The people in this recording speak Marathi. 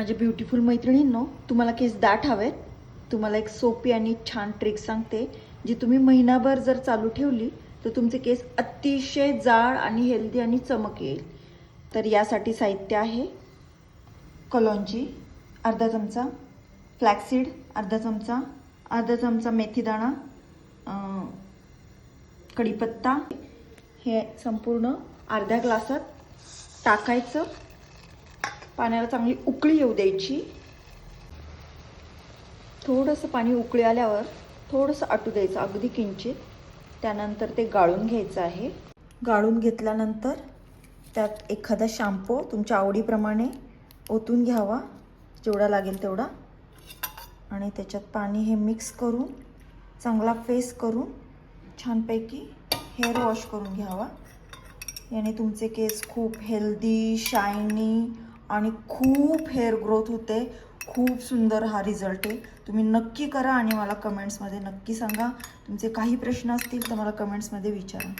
माझ्या ब्युटिफुल मैत्रिणींनो, तुम्हाला केस दाट हवेत, तुम्हाला एक सोपी आणि छान ट्रिक सांगते जी तुम्ही महिनाभर जर चालू ठेवली तर तुमचे केस अतिशय जाड आणि हेल्दी आणि चमक येईल. तर यासाठी साहित्य आहे कलौंजी अर्धा चमचा, फ्लॅक्सीड अर्धा चमचा मेथीदाणा, कढीपत्ता. हे संपूर्ण अर्ध्या ग्लासात टाकायचं. पाण्याला चांगली उकळी येऊ द्यायची. थोडंसं पाणी उकळी आल्यावर थोडंसं आटू द्यायचं, अगदी किंचित. त्यानंतर ते गाळून घ्यायचं आहे. गाळून घेतल्यानंतर त्यात एखादा शॅम्पू तुमच्या आवडीप्रमाणे ओतून घ्यावा, जेवढा लागेल तेवढा, आणि त्याच्यात पाणी हे मिक्स करून चांगला फेस करून छानपैकी हेअर वॉश करून घ्यावा. याने तुमचे केस खूप हेल्दी, शायनी आणि खूप हेअर ग्रोथ होते. खूप सुंदर हा रिझल्ट आहे. तुम्ही नक्की करा आणि मला कमेंट्समध्ये नक्की सांगा. तुमचे काही प्रश्न असतील तर मला कमेंट्समध्ये विचारा.